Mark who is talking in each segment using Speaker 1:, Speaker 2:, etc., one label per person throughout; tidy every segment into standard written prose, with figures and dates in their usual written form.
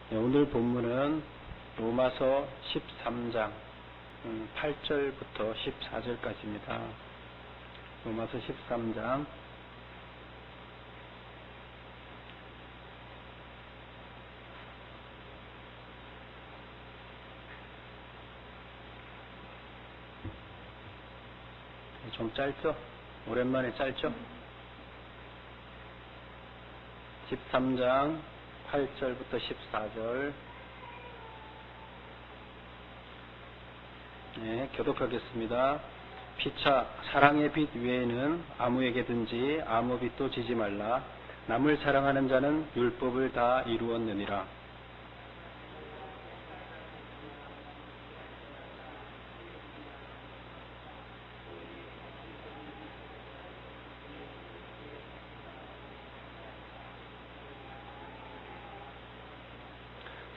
Speaker 1: 네, 오늘 본문은 로마서 13장 8절부터 14절까지입니다. 로마서 13장 좀 짧죠? 오랜만에 짧죠? 13장 8절부터 14절 네, 교독하겠습니다. 피차 사랑의 빛 외에는 아무에게든지 아무 빛도 지지 말라. 남을 사랑하는 자는 율법을 다 이루었느니라.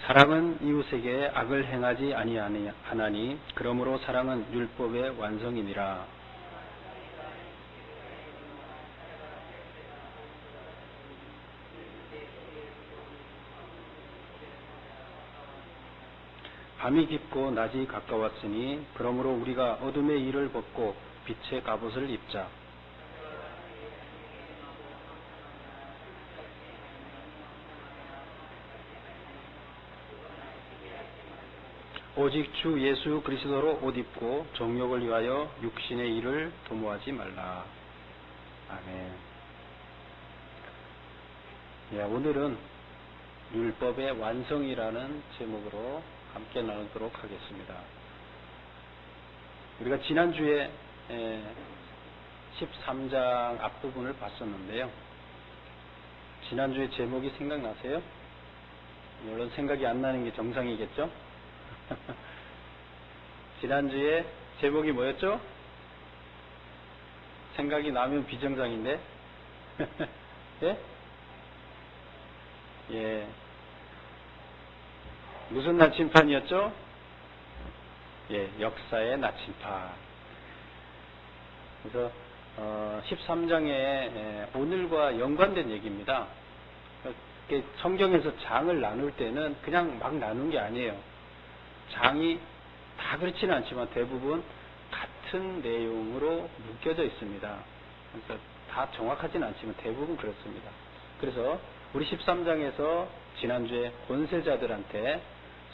Speaker 1: 사랑은 이웃에게 악을 행하지 아니하나니 그러므로 사랑은 율법의 완성이니라. 밤이 깊고 낮이 가까웠으니 그러므로 우리가 어둠의 일을 벗고 빛의 갑옷을 입자. 오직 주 예수 그리스도로 옷 입고 정욕을 위하여 육신의 일을 도모하지 말라. 아멘. 예, 오늘은 율법의 완성이라는 제목으로 함께 나누도록 하겠습니다. 우리가 지난주에 13장 앞부분을 봤었는데요. 지난주에 제목이 생각나세요? 물론 생각이 안 나는 게 정상이겠죠? 지난주에 제목이 뭐였죠? 생각이 나면 비정상인데? 예? 예. 무슨 나침판이었죠? 예, 역사의 나침판. 그래서 13장에 오늘과 연관된 얘기입니다. 성경에서 장을 나눌 때는 그냥 막 나눈 게 아니에요. 장이 다 그렇지는 않지만 대부분 같은 내용으로 묶여져 있습니다. 그래서 다 정확하지는 않지만 대부분 그렇습니다. 그래서 우리 13장에서 지난주에 권세자들한테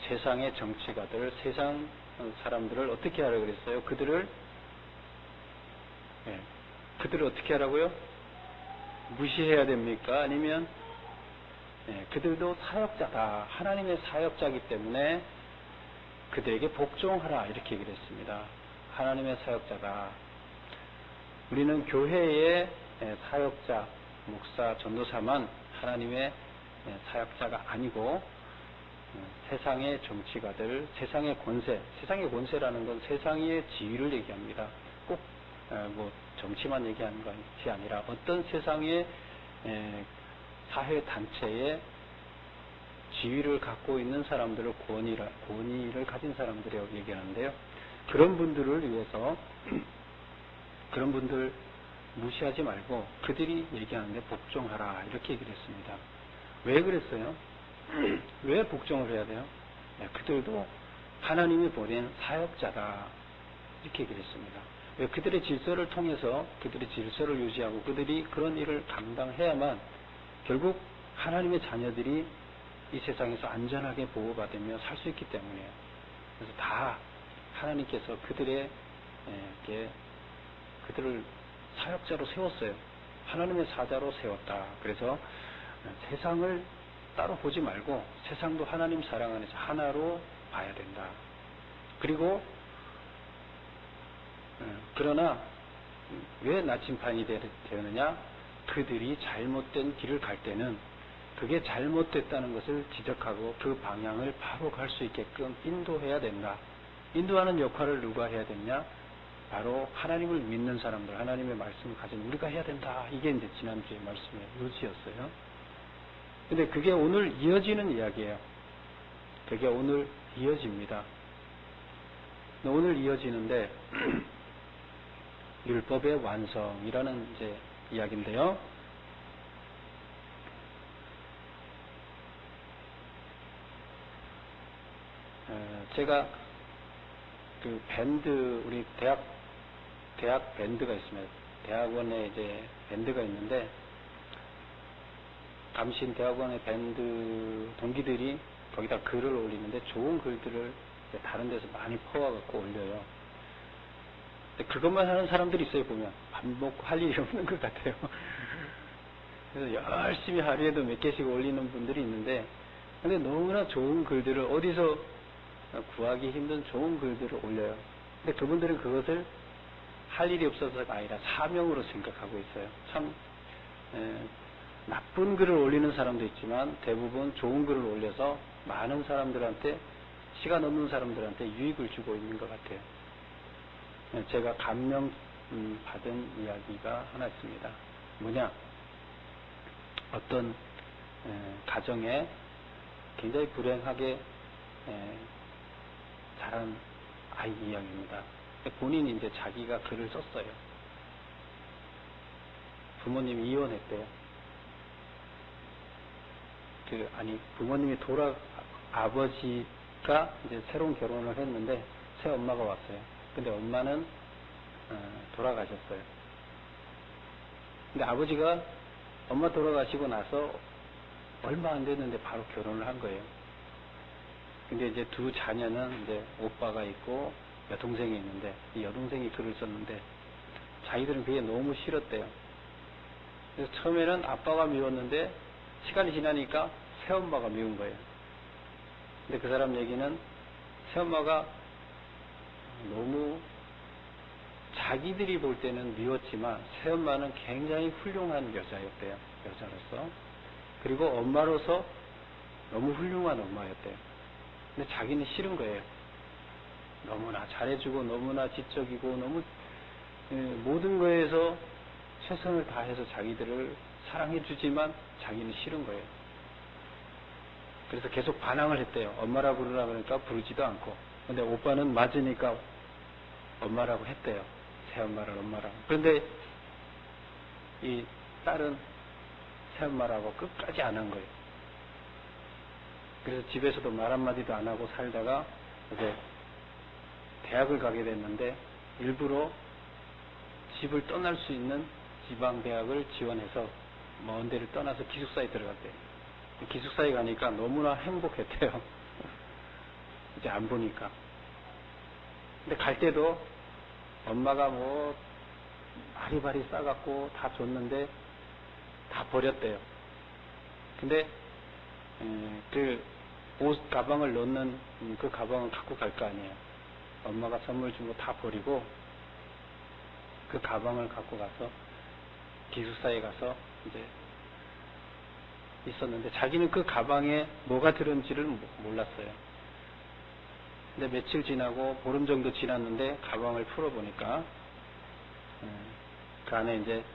Speaker 1: 세상의 정치가들, 세상 사람들을 어떻게 하라고 그랬어요? 그들을 어떻게 하라고요? 무시해야 됩니까? 아니면 그들도 사역자다. 하나님의 사역자이기 때문에 그들에게 복종하라. 이렇게 얘기를 했습니다. 하나님의 사역자다. 우리는 교회의 사역자, 목사, 전도사만 하나님의 사역자가 아니고 세상의 정치가들, 세상의 권세, 세상의 권세라는 건 세상의 지위를 얘기합니다. 꼭 뭐 정치만 얘기하는 것이 아니라 어떤 세상의 사회 단체의 지위를 갖고 있는 사람들을 권위를 가진 사람들이라고 얘기하는데요. 그런 분들을 위해서 그런 분들 무시하지 말고 그들이 얘기하는데 복종하라. 이렇게 얘기를 했습니다. 왜 그랬어요? 왜 복종을 해야 돼요? 그들도 하나님이 보낸 사역자다. 이렇게 얘기를 했습니다. 왜 그들의 질서를 통해서 그들의 질서를 유지하고 그들이 그런 일을 감당해야만 결국 하나님의 자녀들이 이 세상에서 안전하게 보호받으며 살 수 있기 때문이에요. 그래서 다 하나님께서 그들을 사역자로 세웠어요. 하나님의 사자로 세웠다. 그래서 세상을 따로 보지 말고 세상도 하나님 사랑 안에서 하나로 봐야 된다. 그리고 그러나 왜 나침판이 되느냐? 그들이 잘못된 길을 갈 때는 그게 잘못됐다는 것을 지적하고 그 방향을 바로 갈 수 있게끔 인도해야 된다. 인도하는 역할을 누가 해야 되냐? 바로 하나님을 믿는 사람들, 하나님의 말씀을 가진 우리가 해야 된다. 이게 이제 지난주의 말씀의 요지였어요. 근데 그게 오늘 이어지는 이야기예요. 그게 오늘 이어집니다. 오늘 이어지는데 율법의 완성이라는 이제 이야기인데요. 제가 그 밴드, 우리 대학 밴드가 있습니다. 대학원에 이제 밴드가 있는데, 감신 대학원의 밴드 동기들이 거기다 글을 올리는데 좋은 글들을 다른 데서 많이 퍼와갖고 올려요. 근데 그것만 하는 사람들이 있어요. 보면 밥 먹고 할 일이 없는 것 같아요. 그래서 열심히 하루에도 몇 개씩 올리는 분들이 있는데, 근데 너무나 좋은 글들을 어디서 구하기 힘든 좋은 글들을 올려요. 근데 그분들은 그것을 할 일이 없어서가 아니라 사명으로 생각하고 있어요. 참 나쁜 글을 올리는 사람도 있지만 대부분 좋은 글을 올려서 많은 사람들한테, 시간 없는 사람들한테 유익을 주고 있는 것 같아요. 제가 감명 받은 이야기가 하나 있습니다. 뭐냐, 어떤 가정에 굉장히 불행하게 자란 아이 이야기입니다. 본인이 이제 자기가 글을 썼어요. 부모님이 이혼했대요. 부모님이 아버지가 이제 새로운 결혼을 했는데 새 엄마가 왔어요. 근데 엄마는 돌아가셨어요. 근데 아버지가 엄마 돌아가시고 나서 얼마 안 됐는데 바로 결혼을 한 거예요. 근데 이제 두 자녀는 이제 오빠가 있고 여동생이 있는데, 이 여동생이 글을 썼는데 자기들은 그게 너무 싫었대요. 그래서 처음에는 아빠가 미웠는데 시간이 지나니까 새엄마가 미운 거예요. 근데 그 사람 얘기는 새엄마가 너무 자기들이 볼 때는 미웠지만 새엄마는 굉장히 훌륭한 여자였대요. 여자로서. 그리고 엄마로서 너무 훌륭한 엄마였대요. 근데 자기는 싫은 거예요. 너무나 잘해주고 너무나 지적이고 너무 모든 거에서 최선을 다해서 자기들을 사랑해주지만 자기는 싫은 거예요. 그래서 계속 반항을 했대요. 엄마라 부르라 그러니까 부르지도 않고. 근데 오빠는 맞으니까 엄마라고 했대요. 새엄마를 엄마라고. 그런데 이 딸은 새엄마라고 끝까지 안 한 거예요. 그래서 집에서도 말 한마디도 안 하고 살다가 이제 대학을 가게 됐는데 일부러 집을 떠날 수 있는 지방대학을 지원해서 먼 데를 떠나서 기숙사에 들어갔대요. 기숙사에 가니까 너무나 행복했대요. 이제 안 보니까. 근데 갈 때도 엄마가 뭐 바리바리 싸갖고 다 줬는데 다 버렸대요. 근데 그 옷 가방을 넣는 그 가방을 갖고 갈 거 아니에요. 엄마가 선물 준 거 다 버리고 그 가방을 갖고 가서 기숙사에 가서 이제 있었는데 자기는 그 가방에 뭐가 들었는지를 몰랐어요. 근데 며칠 지나고 보름 정도 지났는데 가방을 풀어보니까 그 안에 이제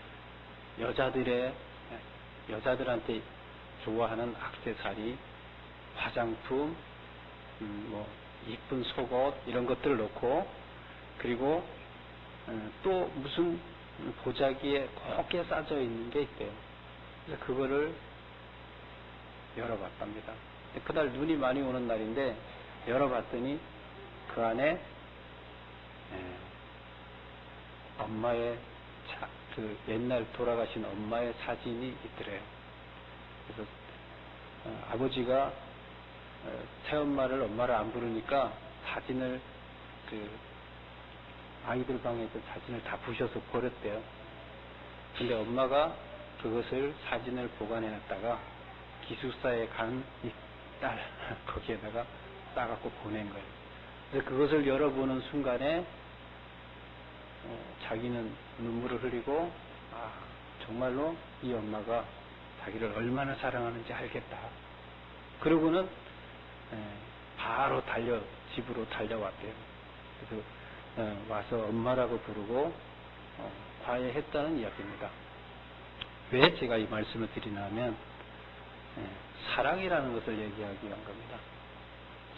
Speaker 1: 여자들한테 좋아하는 액세서리, 화장품, 뭐 이쁜 속옷 이런 것들을 넣고, 그리고 또 무슨 보자기에 곱게 싸져 있는 게 있대요. 그래서 그거를 열어봤답니다. 그날 눈이 많이 오는 날인데 열어봤더니 그 안에 엄마의 그 옛날 돌아가신 엄마의 사진이 있더래요. 그래서 아버지가 새엄마를 엄마를 안 부르니까 사진을 아이들 방에 있던 사진을 다 부셔서 버렸대요. 근데 엄마가 그것을 사진을 보관해 놨다가 기숙사에 간 이 딸 거기에다가 싸갖고 보낸 거예요. 그래서 그것을 열어보는 순간에 자기는 눈물을 흘리고 정말로 이 엄마가 자기를 얼마나 사랑하는지 알겠다. 그러고는 바로 집으로 달려왔대요. 그래서 와서 엄마라고 부르고 화해했다는 이야기입니다. 왜 제가 이 말씀을 드리냐면 사랑이라는 것을 얘기하기 위한 겁니다.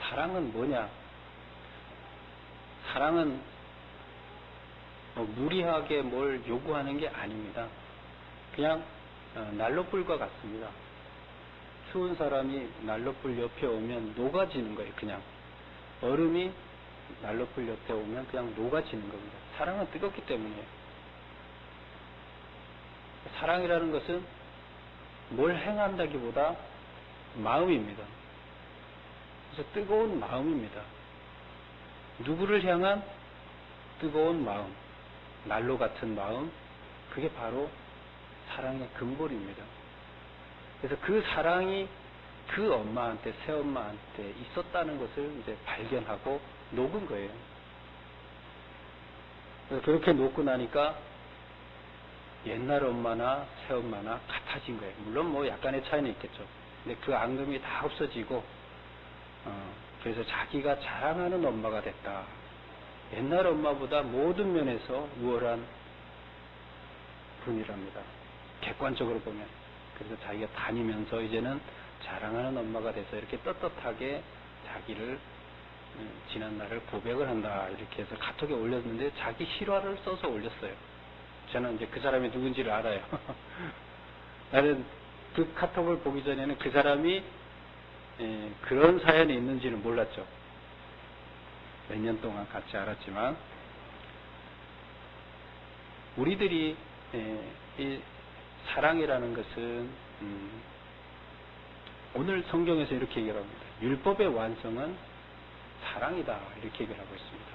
Speaker 1: 사랑은 뭐냐? 사랑은 무리하게 뭘 요구하는 게 아닙니다. 그냥 난로불과 같습니다. 추운 사람이 난로불 옆에 오면 녹아지는 거예요. 그냥 얼음이 난로불 옆에 오면 그냥 녹아지는 겁니다. 사랑은 뜨겁기 때문이에요. 사랑이라는 것은 뭘 행한다기보다 마음입니다. 그래서 뜨거운 마음입니다. 누구를 향한 뜨거운 마음, 난로 같은 마음, 그게 바로 사랑의 근본입니다. 그래서 그 사랑이 그 엄마한테, 새엄마한테 있었다는 것을 이제 발견하고 녹은 거예요. 그래서 그렇게 녹고 나니까 옛날 엄마나 새엄마나 같아진 거예요. 물론 뭐 약간의 차이는 있겠죠. 근데 그 앙금이 다 없어지고, 그래서 자기가 자랑하는 엄마가 됐다. 옛날 엄마보다 모든 면에서 우월한 분이랍니다. 객관적으로 보면. 그래서 자기가 다니면서 이제는 자랑하는 엄마가 돼서 이렇게 떳떳하게 자기를 지난 날을 고백을 한다. 이렇게 해서 카톡에 올렸는데 자기 실화를 써서 올렸어요. 저는 이제 그 사람이 누군지를 알아요. 나는 그 카톡을 보기 전에는 그 사람이 그런 사연이 있는지는 몰랐죠. 몇 년 동안 같이 알았지만, 우리들이 이 사랑이라는 것은 오늘 성경에서 이렇게 얘기를 합니다. 율법의 완성은 사랑이다. 이렇게 얘기를 하고 있습니다.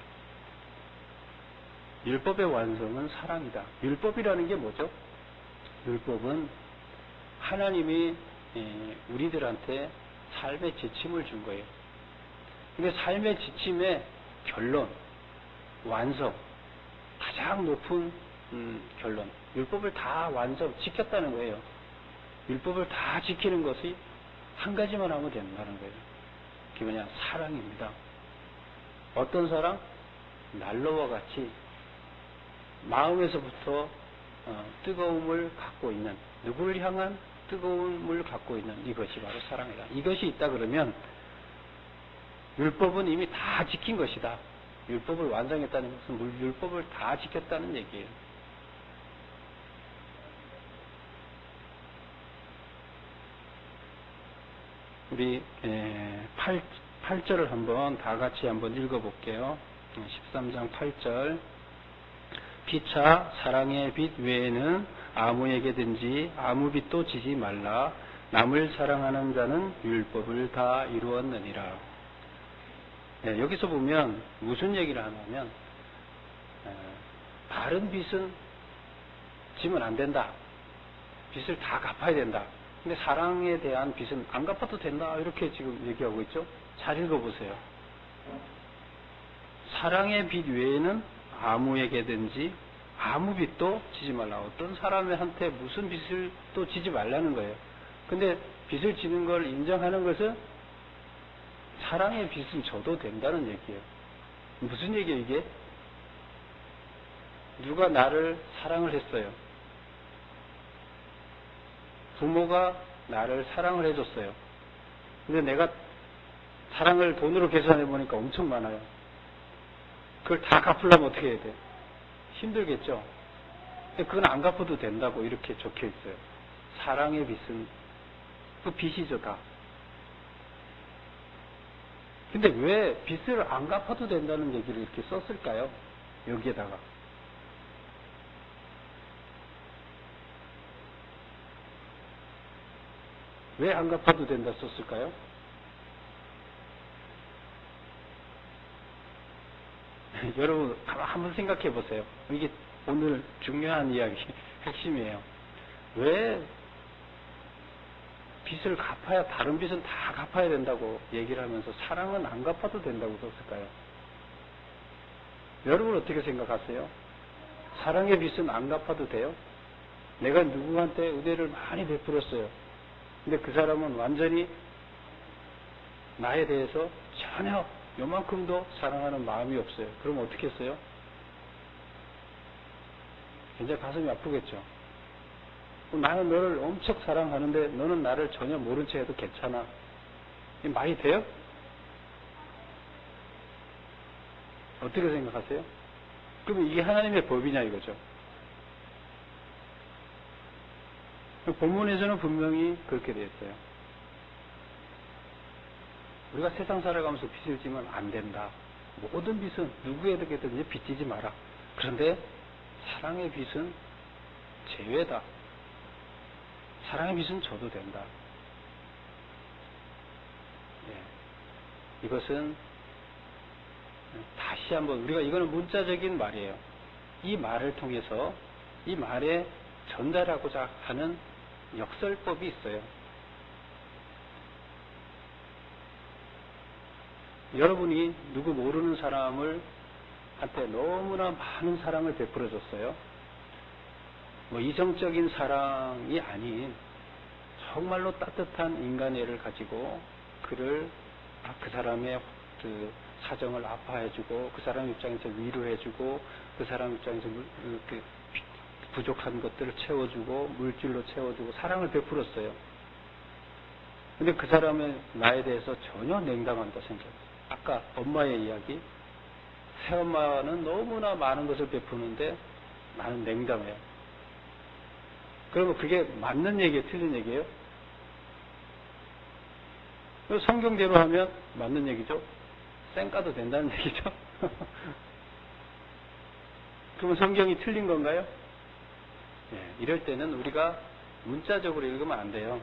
Speaker 1: 율법의 완성은 사랑이다. 율법이라는 게 뭐죠? 율법은 하나님이 우리들한테 삶의 지침을 준 거예요. 근데 삶의 지침의 결론, 완성, 가장 높은 결론, 율법을 다 완성, 지켰다는 거예요. 율법을 다 지키는 것이 한 가지만 하면 된다는 거예요. 그게 뭐냐? 사랑입니다. 어떤 사랑? 난로와 같이 마음에서부터 뜨거움을 갖고 있는, 누구를 향한 뜨거움을 갖고 있는 이것이 바로 사랑이다. 이것이 있다 그러면 율법은 이미 다 지킨 것이다. 율법을 완성했다는 것은 율법을 다 지켰다는 얘기예요. 우리 8절을 한번 다 같이 한번 읽어볼게요. 13장 8절. 피차 사랑의 빛 외에는 아무에게든지 아무 빛도 지지 말라. 남을 사랑하는 자는 율법을 다 이루었느니라. 여기서 보면 무슨 얘기를 하냐면, 다른 빚은 지면 안 된다. 빚을 다 갚아야 된다. 근데 사랑에 대한 빚은 안 갚아도 된다. 이렇게 지금 얘기하고 있죠. 잘 읽어보세요. 사랑의 빚 외에는 아무에게든지 아무 빚도 지지 말라. 어떤 사람한테 무슨 빚을 또 지지 말라는 거예요. 근데 빚을 지는 걸 인정하는 것은 사랑의 빚은 져도 된다는 얘기예요. 무슨 얘기예요, 이게? 누가 나를 사랑을 했어요. 부모가 나를 사랑을 해줬어요. 근데 내가 사랑을 돈으로 계산해 보니까 엄청 많아요. 그걸 다 갚으려면 어떻게 해야 돼? 힘들겠죠? 그건 안 갚아도 된다고 이렇게 적혀 있어요. 사랑의 빚은 그 빚이죠, 다. 근데 왜 빚을 안 갚아도 된다는 얘기를 이렇게 썼을까요? 여기에다가. 왜 안 갚아도 된다 썼을까요? 여러분 한번 생각해 보세요. 이게 오늘 중요한 이야기 핵심이에요. 왜 빚을 갚아야, 다른 빚은 다 갚아야 된다고 얘기를 하면서 사랑은 안 갚아도 된다고 썼을까요? 여러분 어떻게 생각하세요? 사랑의 빚은 안 갚아도 돼요? 내가 누구한테 은혜를 많이 베풀었어요. 근데 그 사람은 완전히 나에 대해서 전혀 요만큼도 사랑하는 마음이 없어요. 그럼 어떻게 했어요? 굉장히 가슴이 아프겠죠. 나는 너를 엄청 사랑하는데 너는 나를 전혀 모른 채 해도 괜찮아. 이게 말이 돼요? 어떻게 생각하세요? 그러면 이게 하나님의 법이냐 이거죠. 본문에서는 분명히 그렇게 되어 있어요. 우리가 세상 살아가면서 빚을 지면 안 된다. 모든 빚은 누구에게든지 빚지지 마라. 그런데 사랑의 빚은 제외다. 사랑의 빚은 져도 된다. 예. 이것은 다시 한번 우리가 이거는 문자적인 말이에요. 이 말을 통해서 이 말에 전달하고자 하는 역설법이 있어요. 여러분이 누구 모르는 사람을 한테 너무나 많은 사랑을 베풀어 줬어요. 뭐 이성적인 사랑이 아닌 정말로 따뜻한 인간애를 가지고 그를 그 사람의 그 사정을 아파해주고 그 사람 입장에서 위로해주고 그 사람 입장에서 부족한 것들을 채워주고 물질로 채워주고 사랑을 베풀었어요. 근데 그 사람의 나에 대해서 전혀 냉담한다 생각해요. 아까 엄마의 이야기, 새엄마는 너무나 많은 것을 베푸는데 나는 냉담해요. 그러면 그게 맞는 얘기예요? 틀린 얘기예요? 성경대로 하면 맞는 얘기죠? 쌩까도 된다는 얘기죠? 그러면 성경이 틀린 건가요? 예, 이럴 때는 우리가 문자적으로 읽으면 안 돼요.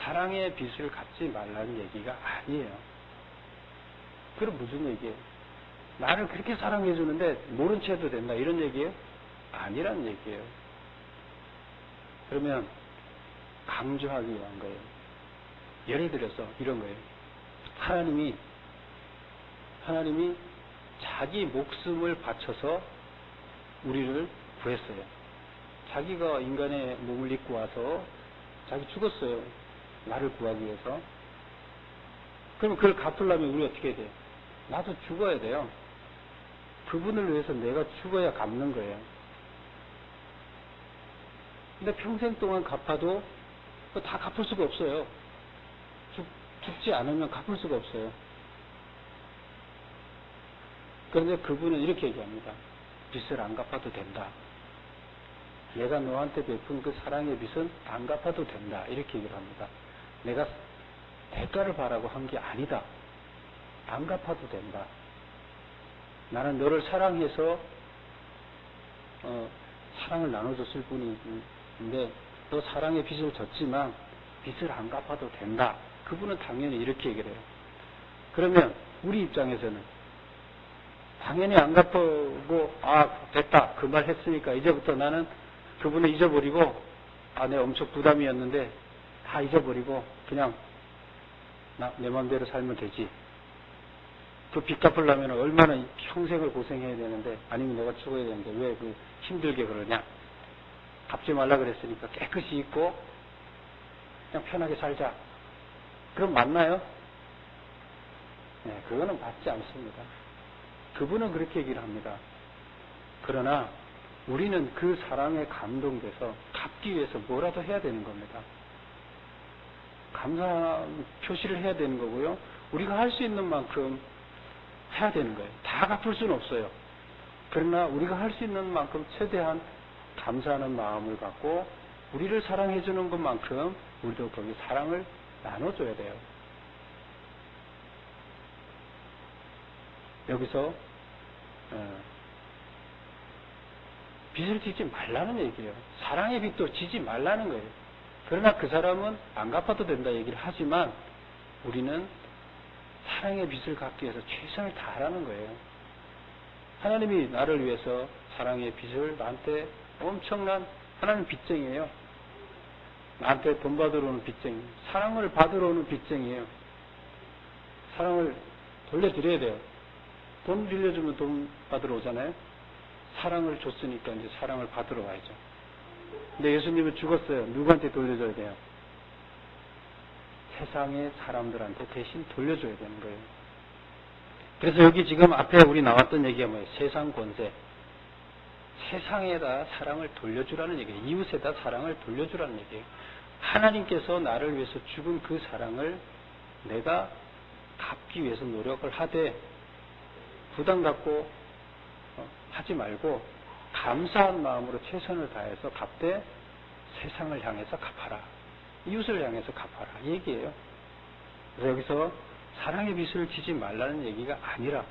Speaker 1: 사랑의 빚을 갚지 말라는 얘기가 아니에요. 그럼 무슨 얘기예요? 나를 그렇게 사랑해 주는데 모른 채 해도 된다 이런 얘기예요? 아니란 얘기예요. 그러면 강조하기 위한 거예요. 예를 들어서 이런 거예요. 하나님이 자기 목숨을 바쳐서 우리를 구했어요. 자기가 인간의 몸을 입고 와서 자기 죽었어요. 나를 구하기 위해서. 그러면 그걸 갚으려면 우리 어떻게 해야 돼요? 나도 죽어야 돼요. 그분을 위해서 내가 죽어야 갚는 거예요. 근데 평생 동안 갚아도 다 갚을 수가 없어요. 죽지 않으면 갚을 수가 없어요. 그런데 그분은 이렇게 얘기합니다. 빚을 안 갚아도 된다. 내가 너한테 베푼 그 사랑의 빚은 안 갚아도 된다. 이렇게 얘기를 합니다. 내가 대가를 바라고 한 게 아니다. 안 갚아도 된다. 나는 너를 사랑해서 사랑을 나눠줬을 뿐인데 너 사랑의 빚을 졌지만 빚을 안 갚아도 된다. 그분은 당연히 이렇게 얘기를 해요. 그러면 우리 입장에서는 당연히 안 갚고 됐다. 그 말 했으니까 이제부터 나는 그분을 잊어버리고 내가 엄청 부담이었는데 다 잊어버리고 그냥 내 마음대로 살면 되지. 그 빚 갚으려면 얼마나 평생을 고생해야 되는데 아니면 내가 죽어야 되는데 왜 그 힘들게 그러냐. 갚지 말라 그랬으니까 깨끗이 잊고 그냥 편하게 살자. 그럼 맞나요? 네, 그거는 맞지 않습니다. 그분은 그렇게 얘기를 합니다. 그러나 우리는 그 사랑에 감동돼서 갚기 위해서 뭐라도 해야 되는 겁니다. 감사 표시를 해야 되는 거고요. 우리가 할 수 있는 만큼 해야 되는 거예요. 다 갚을 수는 없어요. 그러나 우리가 할 수 있는 만큼 최대한 감사하는 마음을 갖고 우리를 사랑해 주는 것만큼 우리도 거기 사랑을 나눠줘야 돼요. 여기서 빚을 지지 말라는 얘기예요. 사랑의 빚도 지지 말라는 거예요. 그러나 그 사람은 안 갚아도 된다 얘기를 하지만 우리는 사랑의 빚을 갚기 위해서 최선을 다하라는 거예요. 하나님이 나를 위해서 사랑의 빚을 나한테 엄청난 하나님 빚쟁이에요. 나한테 돈 받으러 오는 빚쟁이, 사랑을 받으러 오는 빚쟁이에요. 사랑을 돌려드려야 돼요. 돈 빌려주면 돈 받으러 오잖아요. 사랑을 줬으니까 이제 사랑을 받으러 와야죠. 근데 예수님은 죽었어요. 누구한테 돌려줘야 돼요? 세상의 사람들한테 대신 돌려줘야 되는 거예요. 그래서 여기 지금 앞에 우리 나왔던 얘기가 뭐예요? 세상 권세. 세상에다 사랑을 돌려주라는 얘기예요. 이웃에다 사랑을 돌려주라는 얘기예요. 하나님께서 나를 위해서 죽은 그 사랑을 내가 갚기 위해서 노력을 하되 부담 갖고 하지 말고 감사한 마음으로 최선을 다해서 갚되 세상을 향해서 갚아라. 이웃을 향해서 갚아라. 이 얘기예요. 그래서 여기서 사랑의 빚을 지지 말라는 얘기가 아니라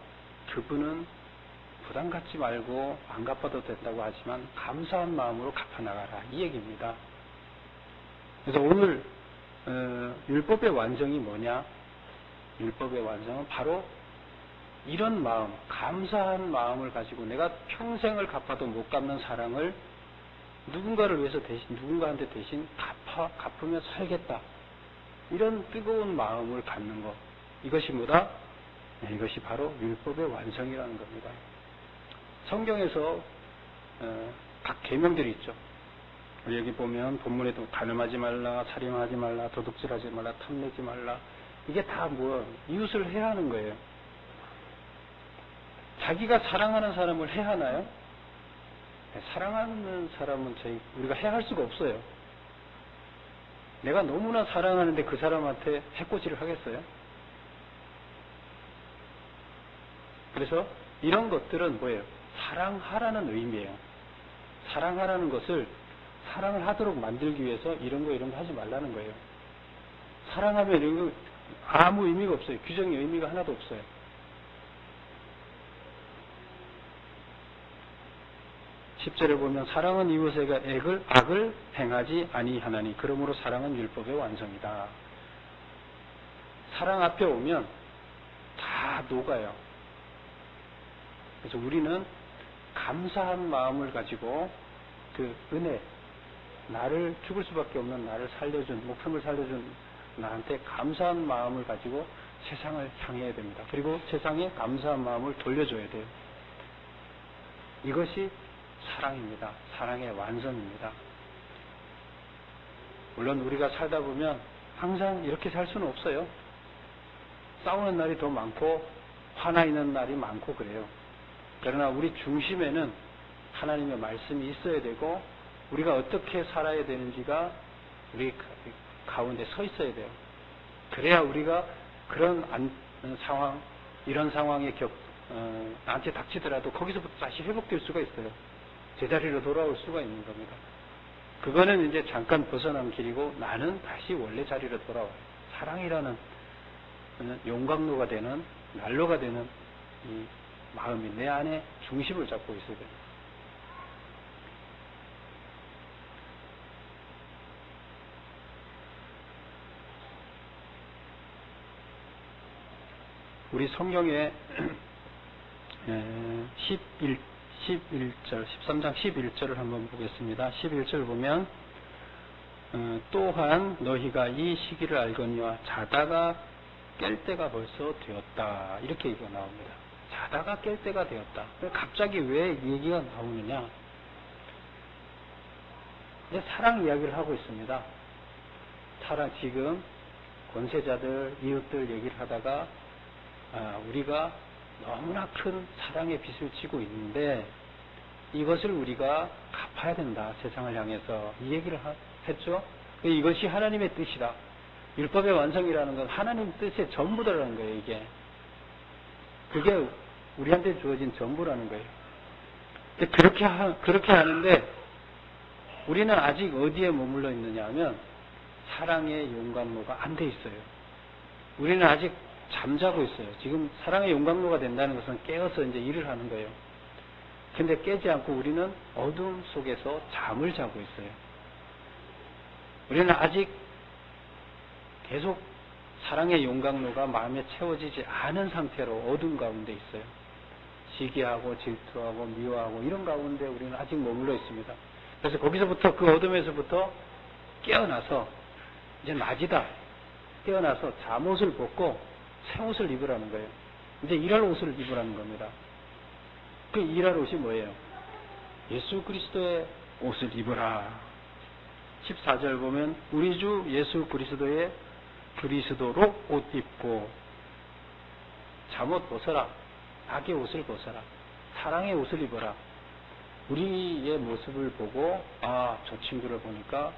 Speaker 1: 그분은 부담 갖지 말고 안 갚아도 된다고 하지만 감사한 마음으로 갚아나가라 이 얘기입니다. 그래서 오늘 율법의 완성이 뭐냐? 율법의 완성은 바로 이런 마음, 감사한 마음을 가지고 내가 평생을 갚아도 못 갚는 사랑을 누군가를 위해서 대신, 누군가한테 대신 갚으며 살겠다. 이런 뜨거운 마음을 갖는 것. 이것이 뭐다? 이것이 바로 율법의 완성이라는 겁니다. 성경에서 각 계명들이 있죠. 여기 보면 본문에도 간음하지 말라, 살인하지 말라, 도둑질하지 말라, 탐내지 말라. 이게 다 뭐 이웃을 해하는 거예요. 자기가 사랑하는 사람을 해하나요? 사랑하는 사람은 우리가 해할 수가 없어요. 내가 너무나 사랑하는데 그 사람한테 해코지를 하겠어요? 그래서 이런 것들은 뭐예요? 사랑하라는 의미예요. 사랑하라는 것을 사랑을 하도록 만들기 위해서 이런 거 하지 말라는 거예요. 사랑하면 이런 거 아무 의미가 없어요. 규정의 의미가 하나도 없어요. 10절에 보면 사랑은 이웃에게 악을 행하지 아니하나니 그러므로 사랑은 율법의 완성이다. 사랑 앞에 오면 다 녹아요. 그래서 우리는 감사한 마음을 가지고 그 은혜, 나를 죽을 수밖에 없는 나를 살려준, 목숨을 살려준 나한테 감사한 마음을 가지고 세상을 향해야 됩니다. 그리고 세상에 감사한 마음을 돌려줘야 돼요. 이것이 사랑입니다. 사랑의 완성입니다. 물론 우리가 살다 보면 항상 이렇게 살 수는 없어요. 싸우는 날이 더 많고 화나 있는 날이 많고 그래요. 그러나 우리 중심에는 하나님의 말씀이 있어야 되고 우리가 어떻게 살아야 되는지가 우리 가운데 서 있어야 돼요. 그래야 우리가 그런 상황, 이런 상황에 나한테 닥치더라도 거기서부터 다시 회복될 수가 있어요. 제자리로 돌아올 수가 있는 겁니다. 그거는 이제 잠깐 벗어난 길이고 나는 다시 원래 자리로 돌아와요. 사랑이라는 용광로가 되는, 난로가 되는 이 마음이 내 안에 중심을 잡고 있어야 돼요. 우리 성경에 13장 11절을 한번 보겠습니다. 11절 보면 또한 너희가 이 시기를 알거니와 자다가 깰 때가 벌써 되었다. 이렇게 얘기가 나옵니다. 자다가 깰 때가 되었다. 갑자기 왜 이 얘기가 나오느냐? 이제 사랑 이야기를 하고 있습니다. 사랑, 지금 권세자들, 이웃들 얘기를 하다가 우리가 너무나 큰 사랑의 빚을 지고 있는데 이것을 우리가 갚아야 된다. 세상을 향해서 이 얘기를 했죠. 이것이 하나님의 뜻이다. 율법의 완성이라는 건 하나님 뜻의 전부다라는 거예요. 이게 그게 우리한테 주어진 전부라는 거예요. 그렇게 하는데 우리는 아직 어디에 머물러 있느냐 하면 사랑의 용광로가 안 돼 있어요. 우리는 아직 잠자고 있어요. 지금 사랑의 용광로가 된다는 것은 깨어서 이제 일을 하는 거예요. 근데 깨지 않고 우리는 어둠 속에서 잠을 자고 있어요. 우리는 아직 계속 사랑의 용광로가 마음에 채워지지 않은 상태로 어둠 가운데 있어요. 시기하고 질투하고 미워하고 이런 가운데 우리는 아직 머물러 있습니다. 그래서 거기서부터 그 어둠에서부터 깨어나서 이제 낮이다. 깨어나서 잠옷을 벗고 새 옷을 입으라는 거예요. 이제 일할 옷을 입으라는 겁니다. 그 일할 옷이 뭐예요? 예수 그리스도의 옷을 입으라. 14절 보면 우리 주 예수 그리스도로 옷 입고 잠옷 벗어라. 악의 옷을 벗어라. 사랑의 옷을 입어라. 우리의 모습을 보고 저 친구를 보니까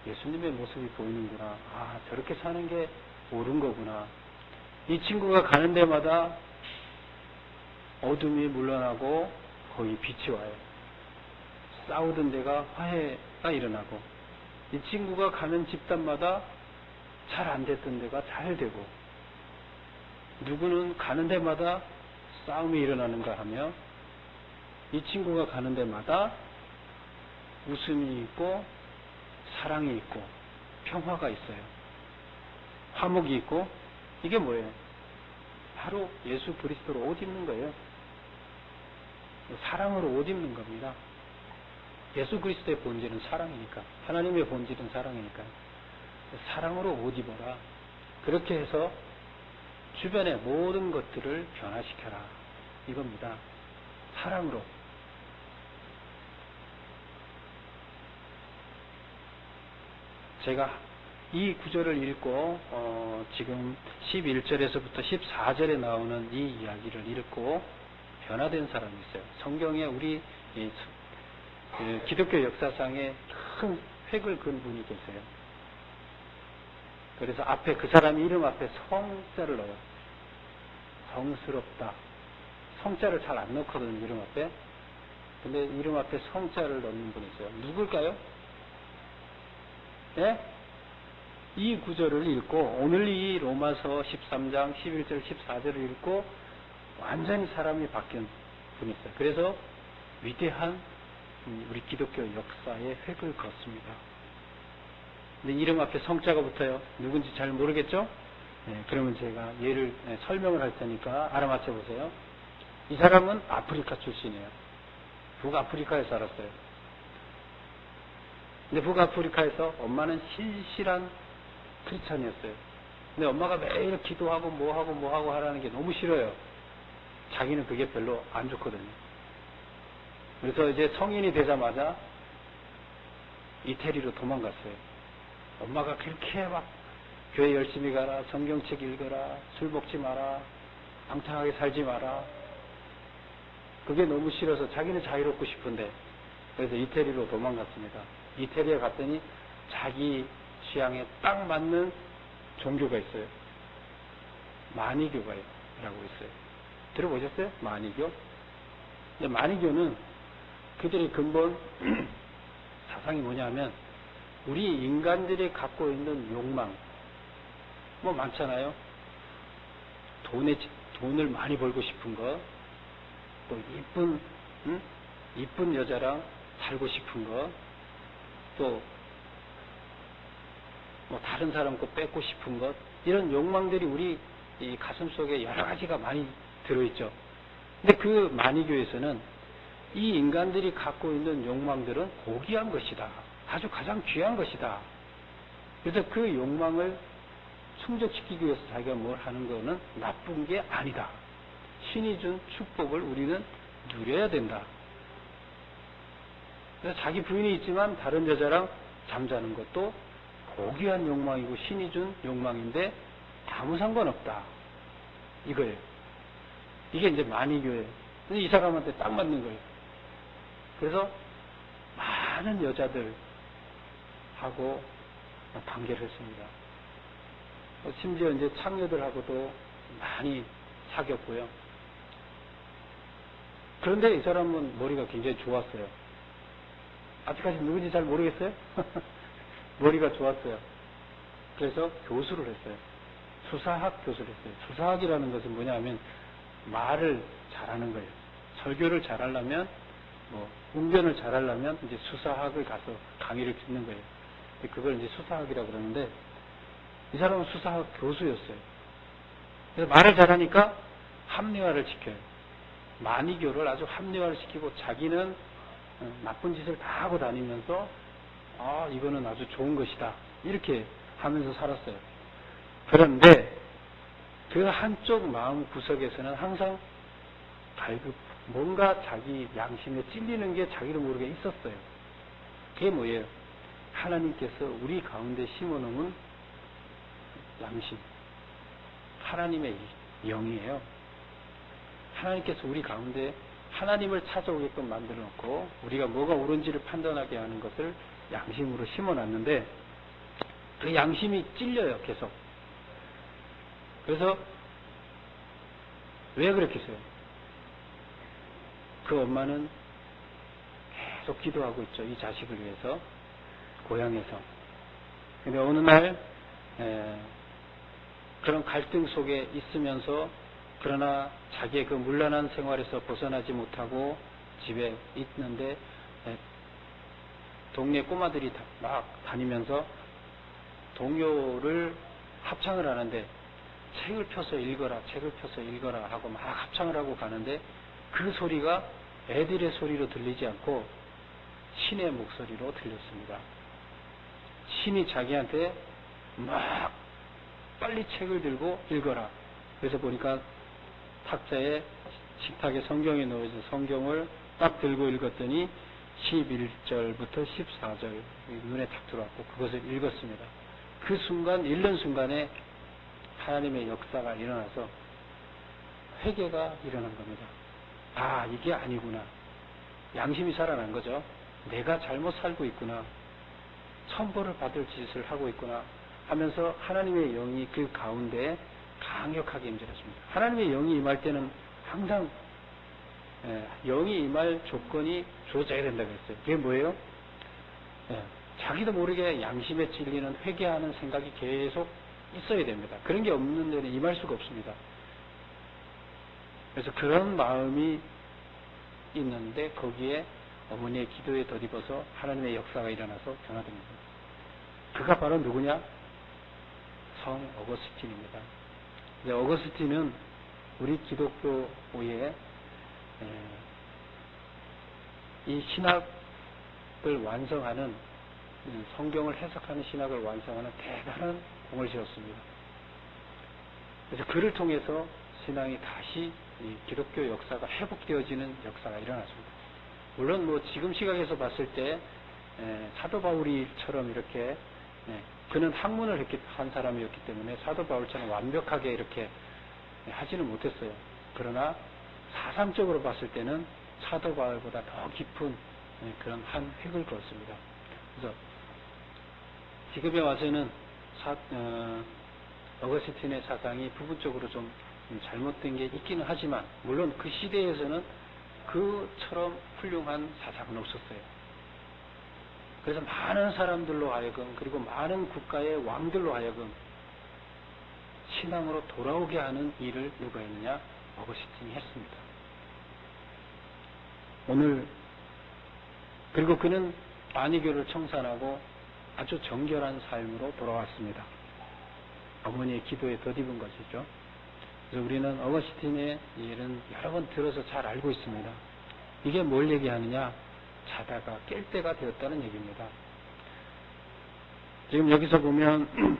Speaker 1: 예수님의 모습이 보이는구나. 저렇게 사는 게 옳은 거구나. 이 친구가 가는 데마다 어둠이 물러나고 거기 빛이 와요. 싸우던 데가 화해가 일어나고 이 친구가 가는 집단마다 잘 안 됐던 데가 잘 되고, 누구는 가는 데마다 싸움이 일어나는가 하며, 이 친구가 가는 데마다 웃음이 있고 사랑이 있고 평화가 있어요. 화목이 있고. 이게 뭐예요? 바로 예수 그리스도로 옷 입는 거예요. 사랑으로 옷 입는 겁니다. 예수 그리스도의 본질은 사랑이니까, 하나님의 본질은 사랑이니까 사랑으로 옷 입어라. 그렇게 해서 주변의 모든 것들을 변화시켜라, 이겁니다. 사랑으로. 제가 이 구절을 읽고 지금 11절에서부터 14절에 나오는 이 이야기를 읽고 변화된 사람이 있어요. 성경에 우리 기독교 역사상에 큰 획을 그은 분이 계세요. 그래서 앞에 그 사람 이름 앞에 성자를 넣어요. 성스럽다. 성자를 잘 안 넣거든요, 이름 앞에. 근데 이름 앞에 성자를 넣는 분이 있어요. 누굴까요? 예? 이 구절을 읽고 오늘 이 로마서 13장 11절 14절을 읽고 완전히 사람이 바뀐 분이 있어요. 그래서 위대한 우리 기독교 역사의 획을 그었습니다. 근데 이름 앞에 성자가 붙어요. 누군지 잘 모르겠죠? 네, 그러면 제가 얘를 설명을 할 테니까 알아맞혀 보세요. 이 사람은 아프리카 출신이에요. 북아프리카에 살았어요. 근데 북아프리카에서 엄마는 신실한 크리스찬이었어요. 근데 엄마가 매일 기도하고 뭐하고 하라는 게 너무 싫어요. 자기는 그게 별로 안 좋거든요. 그래서 이제 성인이 되자마자 이태리로 도망갔어요. 엄마가 그렇게 막 교회 열심히 가라, 성경책 읽어라, 술 먹지 마라, 방탕하게 살지 마라. 그게 너무 싫어서 자기는 자유롭고 싶은데, 그래서 이태리로 도망갔습니다. 이태리에 갔더니 자기 취향에 딱 맞는 종교가 있어요. 마니교라고 있어요. 들어보셨어요? 마니교? 근데 마니교는 그들의 근본 사상이 뭐냐면, 우리 인간들이 갖고 있는 욕망, 뭐 많잖아요. 돈을 많이 벌고 싶은 거, 또 이쁜 여자랑 살고 싶은 거, 또 뭐 다른 사람 거 뺏고 싶은 것, 이런 욕망들이 우리 이 가슴 속에 여러 가지가 많이 들어있죠. 근데 그 마니교에서는 이 인간들이 갖고 있는 욕망들은 고귀한 것이다. 아주 가장 귀한 것이다. 그래서 그 욕망을 충족시키기 위해서 자기가 뭘 하는 거는 나쁜 게 아니다. 신이 준 축복을 우리는 누려야 된다. 그래서 자기 부인이 있지만 다른 여자랑 잠자는 것도 고귀한 욕망이고 신이 준 욕망인데 아무 상관없다. 이거예요. 이게 이제 마니교예요. 이 사람한테 딱 맞는 거예요. 그래서 많은 여자들하고 관계를 했습니다. 심지어 이제 창녀들하고도 많이 사귀었고요. 그런데 이 사람은 머리가 굉장히 좋았어요. 아직까지 누군지 잘 모르겠어요? 머리가 좋았어요. 그래서 교수를 했어요. 수사학 교수를 했어요. 수사학이라는 것은 뭐냐면 말을 잘하는 거예요. 설교를 잘하려면, 뭐 웅변을 잘하려면 이제 수사학을 가서 강의를 듣는 거예요. 그걸 이제 수사학이라고 그러는데, 이 사람은 수사학 교수였어요. 그래서 말을 잘하니까 합리화를 시켜요. 마니교를 아주 합리화를 시키고 자기는 나쁜 짓을 다 하고 다니면서 이거는 아주 좋은 것이다. 이렇게 하면서 살았어요. 그런데 그 한쪽 마음 구석에서는 항상 뭔가 자기 양심에 찔리는 게 자기도 모르게 있었어요. 그게 뭐예요? 하나님께서 우리 가운데 심어놓은 양심, 하나님의 영이에요. 하나님께서 우리 가운데 하나님을 찾아오게끔 만들어 놓고 우리가 뭐가 옳은지를 판단하게 하는 것을 양심으로 심어놨는데, 그 양심이 찔려요, 계속. 그래서 왜 그렇겠어요? 그 엄마는 계속 기도하고 있죠. 이 자식을 위해서, 고향에서. 근데 어느 날 그런 갈등 속에 있으면서 그러나 자기의 그 문란한 생활에서 벗어나지 못하고 집에 있는데 동네 꼬마들이 막 다니면서 동요를 합창을 하는데 책을 펴서 읽어라, 책을 펴서 읽어라 하고 막 합창을 하고 가는데 그 소리가 애들의 소리로 들리지 않고 신의 목소리로 들렸습니다. 신이 자기한테 막 빨리 책을 들고 읽어라. 그래서 보니까 탁자에 식탁에 성경이 놓여진 성경을 딱 들고 읽었더니 11절부터 14절 눈에 탁 들어왔고 그것을 읽었습니다. 그 순간, 읽는 순간에 하나님의 역사가 일어나서 회개가 일어난 겁니다. 아, 이게 아니구나. 양심이 살아난 거죠. 내가 잘못 살고 있구나. 천벌을 받을 짓을 하고 있구나 하면서 하나님의 영이 그 가운데 강력하게 임재했습니다. 하나님의 영이 임할 때는 항상 영이 임할 조건이 주어져야 된다고 했어요. 그게 뭐예요? 자기도 모르게 양심에 찔리는 회개하는 생각이 계속 있어야 됩니다. 그런 게 없는 데는 임할 수가 없습니다. 그래서 그런 마음이 있는데 거기에 어머니의 기도에 덧입어서 하나님의 역사가 일어나서 변화됩니다. 그가 바로 누구냐? 성 어거스틴입니다. 어거스틴은 우리 기독교의 이 신학을 완성하는, 성경을 해석하는 신학을 완성하는 대단한 공을 세웠습니다. 그래서 그를 통해서 신앙이 다시 이 기독교 역사가 회복되어지는 역사가 일어났습니다. 물론 뭐 지금 시각에서 봤을 때 사도 바울이처럼 이렇게 그는 학문을 한 사람이었기 때문에 사도 바울처럼 완벽하게 이렇게 하지는 못했어요. 그러나 사상적으로 봤을 때는 사도 바울보다 더 깊은 그런 한 획을 그었습니다. 그래서 지금에 와서는 어거스틴의 사상이 부분적으로 좀 잘못된 게 있기는 하지만 물론 그 시대에서는 그처럼 훌륭한 사상은 없었어요. 그래서 많은 사람들로 하여금 그리고 많은 국가의 왕들로 하여금 신앙으로 돌아오게 하는 일을 누가 했느냐? 어거스틴이 했습니다. 오늘 그리고 그는 안위교를 청산하고 아주 정결한 삶으로 돌아왔습니다. 어머니의 기도에 덧입은 것이죠. 그래서 우리는 어거스틴의 일은 여러 번 들어서 잘 알고 있습니다. 이게 뭘 얘기하느냐? 자다가 깰 때가 되었다는 얘기입니다. 지금 여기서 보면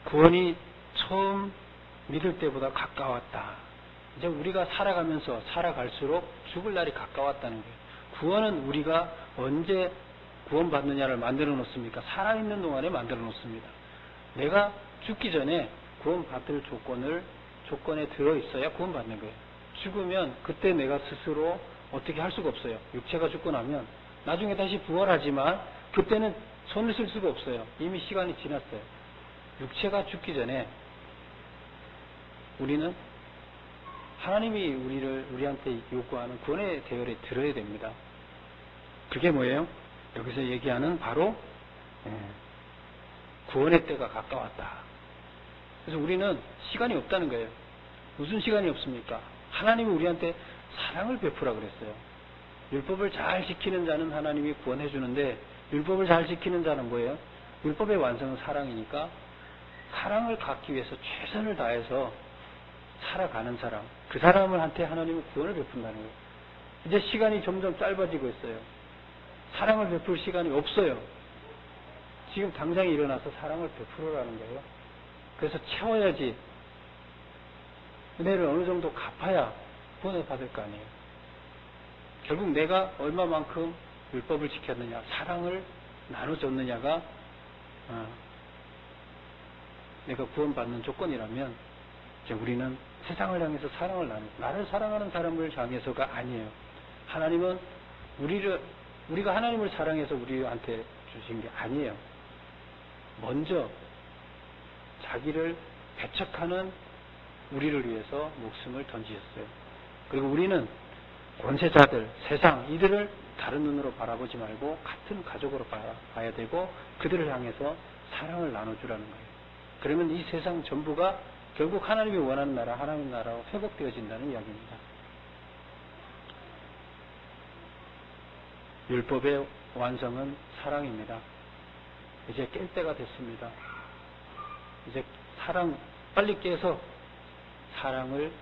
Speaker 1: 구원이 처음 믿을 때보다 가까웠다. 이제 우리가 살아가면서 살아갈수록 죽을 날이 가까웠다는 거예요. 구원은 우리가 언제 구원받느냐를 만들어 놓습니까? 살아있는 동안에 만들어 놓습니다. 내가 죽기 전에 구원받을 조건에 들어있어야 구원받는 거예요. 죽으면 그때 내가 스스로 어떻게 할 수가 없어요. 육체가 죽고 나면 나중에 다시 부활하지만 그때는 손을 쓸 수가 없어요. 이미 시간이 지났어요. 육체가 죽기 전에 우리는 하나님이 우리한테 요구하는 구원의 대열에 들어야 됩니다. 그게 뭐예요? 여기서 얘기하는 바로 구원의 때가 가까웠다. 그래서 우리는 시간이 없다는 거예요. 무슨 시간이 없습니까? 하나님이 우리한테 사랑을 베푸라 그랬어요. 율법을 잘 지키는 자는 하나님이 구원해 주는데 율법을 잘 지키는 자는 뭐예요? 율법의 완성은 사랑이니까 사랑을 갖기 위해서 최선을 다해서 살아가는 사람, 그 사람한테 하나님은 구원을 베푼다는 거예요. 이제 시간이 점점 짧아지고 있어요. 사랑을 베풀 시간이 없어요. 지금 당장 일어나서 사랑을 베풀으라는 거예요. 그래서 채워야지. 은혜를 어느 정도 갚아야 구원을 받을 거 아니에요. 결국 내가 얼마만큼 율법을 지켰느냐, 사랑을 나눠줬느냐가 내가 구원받는 조건이라면 이제 우리는 세상을 향해서 사랑을 나를 사랑하는 사람을 향해서가 아니에요. 하나님은 우리가 하나님을 사랑해서 우리한테 주신 게 아니에요. 먼저 자기를 배척하는 우리를 위해서 목숨을 던지셨어요. 그리고 우리는 권세자들, 세상 이들을 다른 눈으로 바라보지 말고 같은 가족으로 봐야 되고 그들을 향해서 사랑을 나눠주라는 거예요. 그러면 이 세상 전부가 결국 하나님이 원하는 나라, 하나님의 나라로 회복되어진다는 이야기입니다. 율법의 완성은 사랑입니다. 이제 깰 때가 됐습니다. 이제 빨리 깨서 사랑을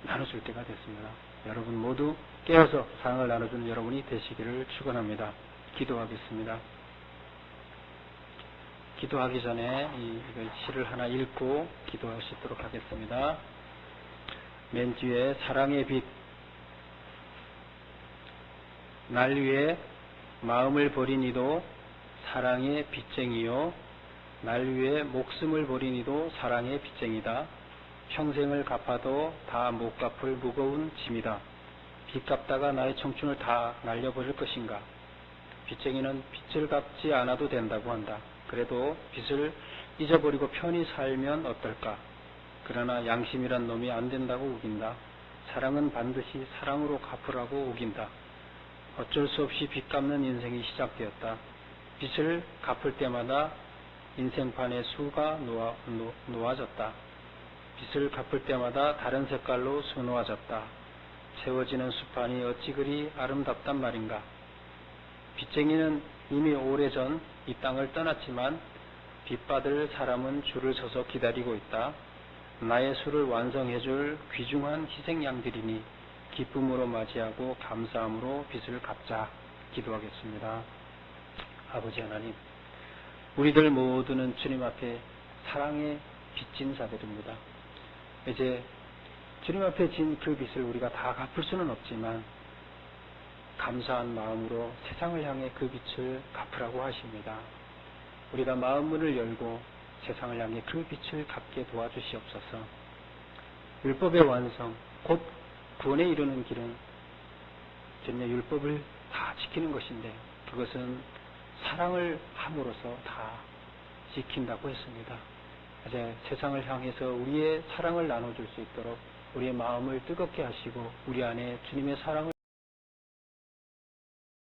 Speaker 1: 나눠줄 때가 됐습니다. 여러분 모두 깨어서 사랑을 나눠주는 여러분이 되시기를 축원합니다. 기도하겠습니다. 기도하기 전에 이 시를 하나 읽고 기도할 수 있도록 하겠습니다. 맨 뒤에 사랑의 빛, 날 위해 마음을 버린 이도 사랑의 빚쟁이요, 날 위해 목숨을 버린 이도 사랑의 빚쟁이다. 평생을 갚아도 다 못 갚을 무거운 짐이다. 빚 갚다가 나의 청춘을 다 날려버릴 것인가. 빚쟁이는 빚을 갚지 않아도 된다고 한다. 그래도 빚을 잊어버리고 편히 살면 어떨까. 그러나 양심이란 놈이 안 된다고 우긴다. 사랑은 반드시 사랑으로 갚으라고 우긴다. 어쩔 수 없이 빚 갚는 인생이 시작되었다. 빚을 갚을 때마다 인생판의 수가 놓아졌다. 빚을 갚을 때마다 다른 색깔로 수놓아졌다. 채워지는 수판이 어찌 그리 아름답단 말인가. 빚쟁이는 이미 오래전 이 땅을 떠났지만 빚받을 사람은 줄을 서서 기다리고 있다. 나의 수를 완성해줄 귀중한 희생양들이니 기쁨으로 맞이하고 감사함으로 빚을 갚자. 기도하겠습니다. 아버지 하나님, 우리들 모두는 주님 앞에 사랑의 빚진 자들입니다. 이제 주님 앞에 진 그 빚을 우리가 다 갚을 수는 없지만 감사한 마음으로 세상을 향해 그 빚을 갚으라고 하십니다. 우리가 마음문을 열고 세상을 향해 그 빚을 갚게 도와주시옵소서. 율법의 완성, 곧 구원에 이르는 길은 전혀 율법을 다 지키는 것인데 그것은 사랑을 함으로써 다 지킨다고 했습니다. 이제 세상을 향해서 우리의 사랑을 나눠줄 수 있도록 우리의 마음을 뜨겁게 하시고 우리 안에 주님의 사랑을